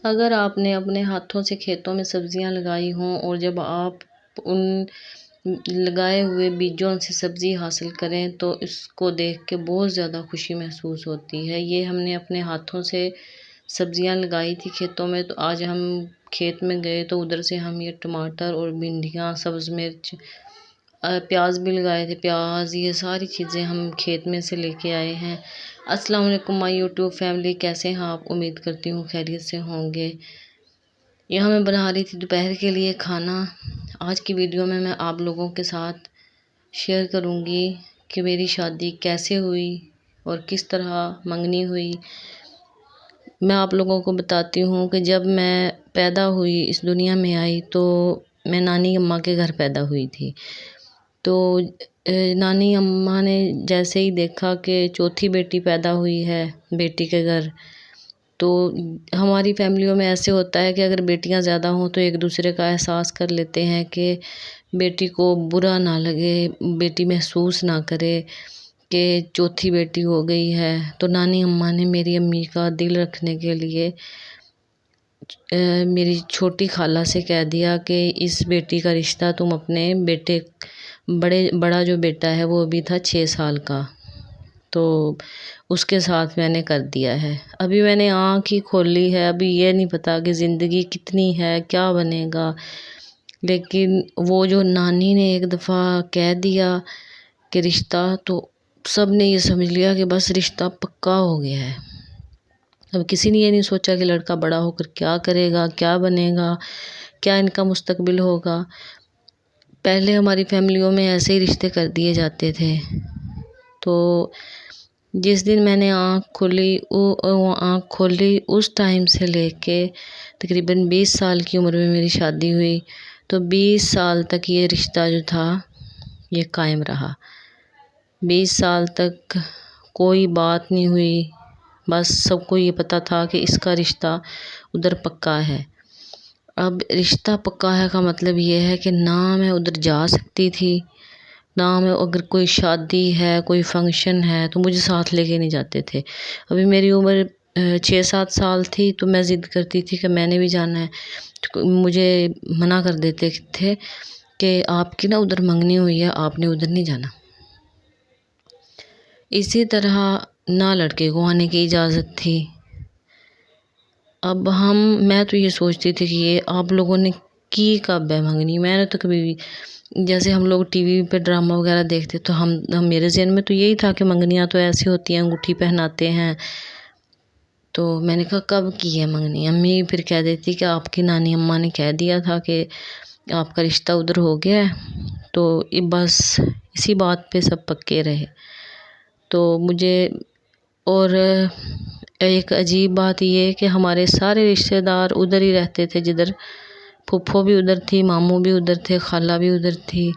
اگر آپ نے اپنے ہاتھوں سے کھیتوں میں سبزیاں لگائی ہوں اور جب آپ ان لگائے ہوئے بیجوں سے سبزی حاصل کریں تو اس کو دیکھ کے بہت زیادہ خوشی محسوس ہوتی ہے۔ یہ ہم نے اپنے ہاتھوں سے سبزیاں لگائی تھی کھیتوں میں، تو آج ہم کھیت میں گئے تو ادھر سے ہم یہ ٹماٹر اور بھنڈیاں، سبز مرچ، پیاز بھی لگائے تھے، پیاز، یہ ساری چیزیں ہم کھیت میں سے لے کے آئے ہیں۔ السلام علیکم مائی یوٹیوب فیملی، کیسے ہیں آپ؟ امید کرتی ہوں خیریت سے ہوں گے۔ یہاں میں بنا رہی تھی دوپہر کے لیے کھانا۔ آج کی ویڈیو میں آپ لوگوں کے ساتھ شیئر کروں گی کہ میری شادی کیسے ہوئی اور کس طرح منگنی ہوئی۔ میں آپ لوگوں کو بتاتی ہوں کہ جب میں پیدا ہوئی، اس دنیا میں آئی، تو میں نانی اماں کے گھر پیدا ہوئی تھی۔ تو نانی اماں نے جیسے ہی دیکھا کہ چوتھی بیٹی پیدا ہوئی ہے بیٹی کے گھر، تو ہماری فیملیوں میں ایسے ہوتا ہے کہ اگر بیٹیاں زیادہ ہوں تو ایک دوسرے کا احساس کر لیتے ہیں کہ بیٹی کو برا نہ لگے، بیٹی محسوس نہ کرے کہ چوتھی بیٹی ہو گئی ہے۔ تو نانی اماں نے میری امی کا دل رکھنے کے لیے میری چھوٹی خالہ سے کہہ دیا کہ اس بیٹی کا رشتہ تم اپنے بیٹے، بڑا جو بیٹا ہے وہ ابھی تھا 6 سال کا، تو اس کے ساتھ میں نے کر دیا ہے۔ ابھی میں نے آنکھ ہی کھولی ہے، ابھی یہ نہیں پتا کہ زندگی کتنی ہے، کیا بنے گا، لیکن وہ جو نانی نے ایک دفعہ کہہ دیا کہ رشتہ، تو سب نے یہ سمجھ لیا کہ بس رشتہ پکا ہو گیا ہے۔ اب کسی نے یہ نہیں سوچا کہ لڑکا بڑا ہو کر کیا کرے گا، کیا بنے گا، کیا ان کا مستقبل ہوگا۔ پہلے ہماری فیملیوں میں ایسے ہی رشتے کر دیے جاتے تھے۔ تو جس دن میں نے آنکھ کھولی اس ٹائم سے لے کے تقریباً 20 سال کی عمر میں میری شادی ہوئی، تو 20 سال تک یہ رشتہ جو تھا یہ قائم رہا۔ 20 سال تک کوئی بات نہیں ہوئی، بس سب کو یہ پتہ تھا کہ اس کا رشتہ ادھر پکا ہے۔ اب رشتہ پکا ہے کا مطلب یہ ہے کہ نہ میں ادھر جا سکتی تھی، نہ میں، اگر کوئی شادی ہے، کوئی فنکشن ہے تو مجھے ساتھ لے کے نہیں جاتے تھے۔ ابھی میری عمر 6-7 سال تھی تو میں ضد کرتی تھی کہ میں نے بھی جانا ہے، مجھے منع کر دیتے تھے کہ آپ کی نا ادھر منگنی ہوئی ہے، آپ نے ادھر نہیں جانا۔ اسی طرح نہ لڑکے کو آنے کی اجازت تھی۔ اب میں تو یہ سوچتی تھی کہ یہ آپ لوگوں نے کی کب ہے منگنی؟ میں نے تو کبھی بھی، جیسے ہم لوگ ٹی وی پہ ڈرامہ وغیرہ دیکھتے تو میرے ذہن میں تو یہی تھا کہ منگنیاں تو ایسی ہوتی ہیں، انگوٹھی پہناتے ہیں۔ تو میں نے کہا کب کی ہے منگنی؟ امی پھر کہہ دیتی کہ آپ کی نانی اماں نے کہہ دیا تھا کہ آپ کا رشتہ ادھر ہو گیا ہے، تو بس اسی بات پہ سب پکے رہے۔ تو مجھے، اور ایک عجیب بات یہ کہ ہمارے سارے رشتہ دار ادھر ہی رہتے تھے، جدھر پھپھو بھی ادھر تھی، ماموں بھی ادھر تھے، خالہ بھی ادھر تھی،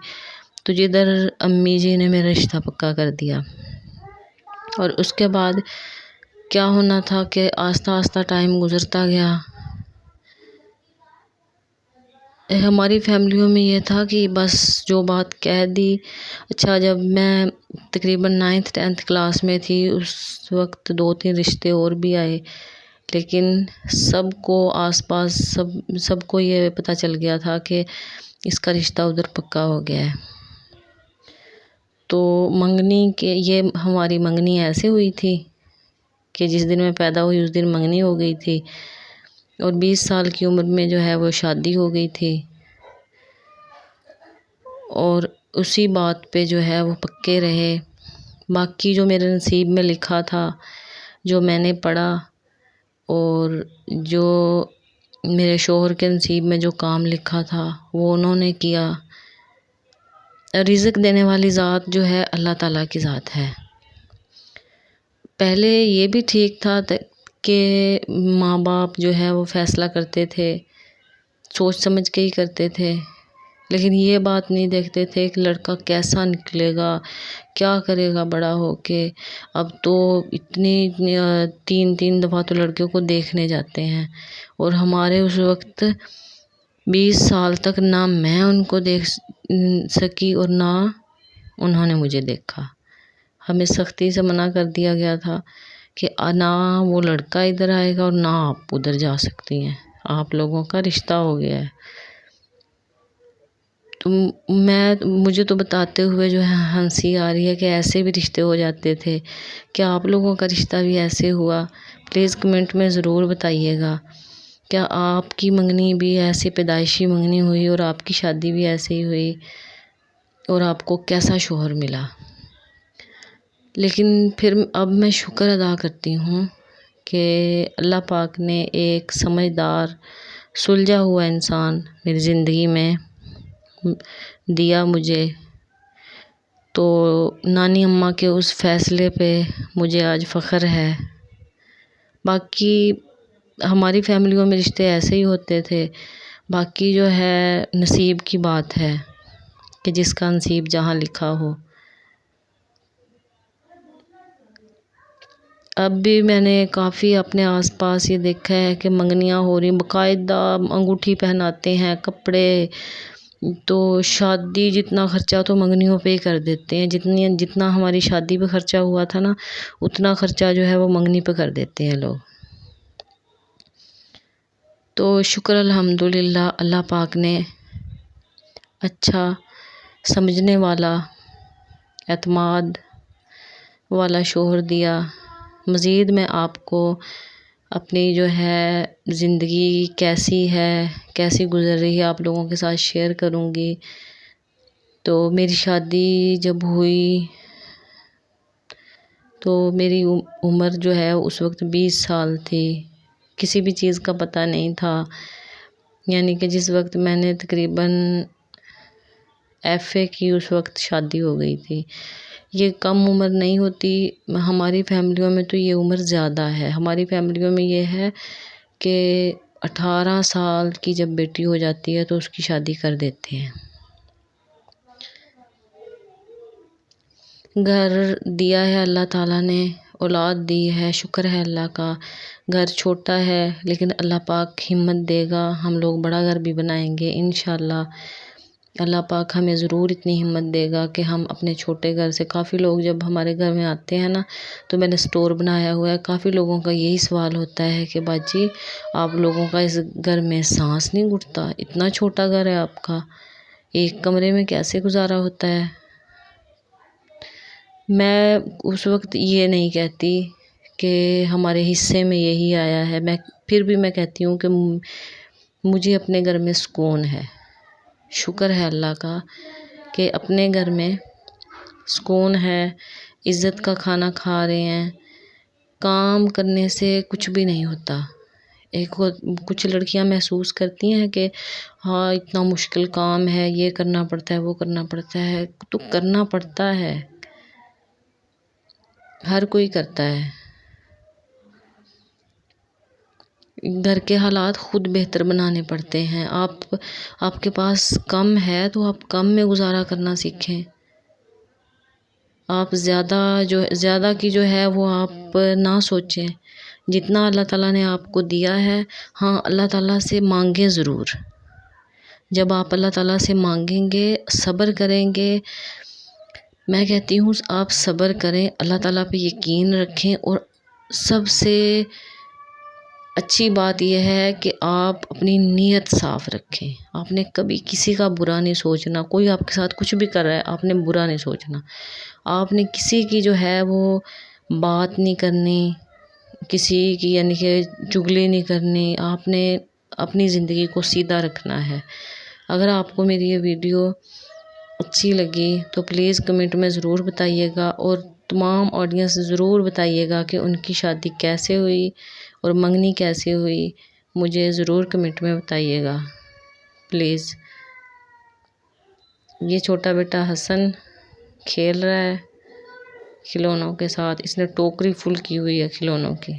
تو جدھر امی جی نے میرا رشتہ پکا کر دیا۔ اور اس کے بعد کیا ہونا تھا کہ آہستہ آہستہ ٹائم گزرتا گیا۔ ہماری فیملیوں میں یہ تھا کہ بس جو بات کہہ دی۔ اچھا، جب میں تقریباً 9th 10th کلاس میں تھی، اس وقت 2-3 رشتے اور بھی آئے، لیکن سب کو آس پاس سب کو یہ پتہ چل گیا تھا کہ اس کا رشتہ ادھر پکا ہو گیا ہے۔ تو منگنی کے، یہ ہماری منگنی ایسے ہوئی تھی کہ جس دن میں پیدا ہوئی اس دن منگنی ہو گئی تھی، اور 20 سال کی عمر میں جو ہے وہ شادی ہو گئی تھی، اور اسی بات پہ جو ہے وہ پکے رہے۔ باقی جو میرے نصیب میں لکھا تھا، جو میں نے پڑھا، اور جو میرے شوہر کے نصیب میں جو کام لکھا تھا وہ انہوں نے کیا۔ رزق دینے والی ذات جو ہے اللہ تعالیٰ کی ذات ہے۔ پہلے یہ بھی ٹھیک تھا کہ ماں باپ جو ہے وہ فیصلہ کرتے تھے، سوچ سمجھ کے ہی کرتے تھے، لیکن یہ بات نہیں دیکھتے تھے کہ لڑکا کیسا نکلے گا، کیا کرے گا بڑا ہو کے۔ اب تو اتنی 3 دفعہ تو لڑکیوں کو دیکھنے جاتے ہیں، اور ہمارے اس وقت 20 سال تک نہ میں ان کو دیکھ سکی اور نہ انہوں نے مجھے دیکھا۔ ہمیں سختی سے منع کر دیا گیا تھا کہ نہ وہ لڑکا ادھر آئے گا اور نہ آپ ادھر جا سکتی ہیں، آپ لوگوں کا رشتہ ہو گیا ہے۔ تو مجھے تو بتاتے ہوئے جو ہے ہنسی آ رہی ہے کہ ایسے بھی رشتے ہو جاتے تھے، کیا آپ لوگوں کا رشتہ بھی ایسے ہوا؟ پلیز کمنٹ میں ضرور بتائیے گا، کیا آپ کی منگنی بھی ایسے پیدائشی منگنی ہوئی اور آپ کی شادی بھی ایسے ہی ہوئی، اور آپ کو کیسا شوہر ملا؟ لیکن پھر اب میں شکر ادا کرتی ہوں کہ اللہ پاک نے ایک سمجھدار سلجھا ہوا انسان میری زندگی میں دیا مجھے، تو نانی اماں کے اس فیصلے پہ مجھے آج فخر ہے۔ باقی ہماری فیملیوں میں رشتے ایسے ہی ہوتے تھے، باقی جو ہے نصیب کی بات ہے کہ جس کا نصیب جہاں لکھا ہو۔ اب بھی میں نے کافی اپنے آس پاس یہ دیکھا ہے کہ منگنیاں ہو رہی، باقاعدہ انگوٹھی پہناتے ہیں، کپڑے، تو شادی جتنا خرچہ تو منگنیوں پہ ہی کر دیتے ہیں، جتنا ہماری شادی پہ خرچہ ہوا تھا نا، اتنا خرچہ جو ہے وہ منگنی پہ کر دیتے ہیں لوگ۔ تو شکر الحمدللہ اللہ پاک نے اچھا سمجھنے والا، اعتماد والا شوہر دیا۔ مزید میں آپ کو اپنی جو ہے زندگی کیسی ہے، کیسی گزر رہی ہے، آپ لوگوں کے ساتھ شیئر کروں گی۔ تو میری شادی جب ہوئی تو میری عمر جو ہے اس وقت 20 سال تھی، کسی بھی چیز کا پتہ نہیں تھا، یعنی کہ جس وقت میں نے تقریباً FA کی اس وقت شادی ہو گئی تھی۔ یہ کم عمر نہیں ہوتی، ہماری فیملیوں میں تو یہ عمر زیادہ ہے۔ ہماری فیملیوں میں یہ ہے کہ 18 سال کی جب بیٹی ہو جاتی ہے تو اس کی شادی کر دیتے ہیں۔ گھر دیا ہے اللہ تعالیٰ نے، اولاد دی ہے، شکر ہے اللہ کا۔ گھر چھوٹا ہے لیکن اللہ پاک ہمت دے گا، ہم لوگ بڑا گھر بھی بنائیں گے انشاءاللہ۔ اللہ پاک ہمیں ضرور اتنی ہمت دے گا کہ ہم اپنے چھوٹے گھر سے، کافی لوگ جب ہمارے گھر میں آتے ہیں نا، تو میں نے سٹور بنایا ہوا ہے، کافی لوگوں کا یہی سوال ہوتا ہے کہ باجی آپ لوگوں کا اس گھر میں سانس نہیں گھٹتا، اتنا چھوٹا گھر ہے آپ کا، ایک کمرے میں کیسے گزارا ہوتا ہے؟ میں اس وقت یہ نہیں کہتی کہ ہمارے حصے میں یہی آیا ہے، پھر بھی میں کہتی ہوں کہ مجھے اپنے گھر میں سکون ہے، شکر ہے اللہ کا کہ اپنے گھر میں سکون ہے، عزت کا کھانا کھا رہے ہیں، کام کرنے سے کچھ بھی نہیں ہوتا۔ کچھ لڑکیاں محسوس کرتی ہیں کہ ہاں اتنا مشکل کام ہے، یہ کرنا پڑتا ہے، وہ کرنا پڑتا ہے، تو کرنا پڑتا ہے، ہر کوئی کرتا ہے۔ گھر کے حالات خود بہتر بنانے پڑتے ہیں۔ آپ کے پاس کم ہے تو آپ کم میں گزارا کرنا سیکھیں۔ آپ زیادہ کی جو ہے وہ آپ نہ سوچیں، جتنا اللہ تعالیٰ نے آپ کو دیا ہے، ہاں اللہ تعالیٰ سے مانگیں ضرور۔ جب آپ اللہ تعالیٰ سے مانگیں گے، صبر کریں گے، میں کہتی ہوں آپ صبر کریں، اللہ تعالیٰ پہ یقین رکھیں، اور سب سے اچھی بات یہ ہے کہ آپ اپنی نیت صاف رکھیں۔ آپ نے کبھی کسی کا برا نہیں سوچنا، کوئی آپ کے ساتھ کچھ بھی کر رہا ہے آپ نے برا نہیں سوچنا، آپ نے کسی کی جو ہے وہ بات نہیں کرنی، کسی کی یعنی کہ چغلی نہیں کرنی، آپ نے اپنی زندگی کو سیدھا رکھنا ہے۔ اگر آپ کو میری یہ ویڈیو اچھی لگی تو پلیز کمنٹ میں ضرور بتائیے گا، اور تمام آڈینس ضرور بتائیے گا کہ ان کی شادی کیسے ہوئی اور منگنی کیسے ہوئی، مجھے ضرور کمنٹ میں بتائیے گا پلیز۔ یہ چھوٹا بیٹا حسن کھیل رہا ہے کھلونوں کے ساتھ، اس نے ٹوکری فل کی ہوئی ہے کھلونوں کی۔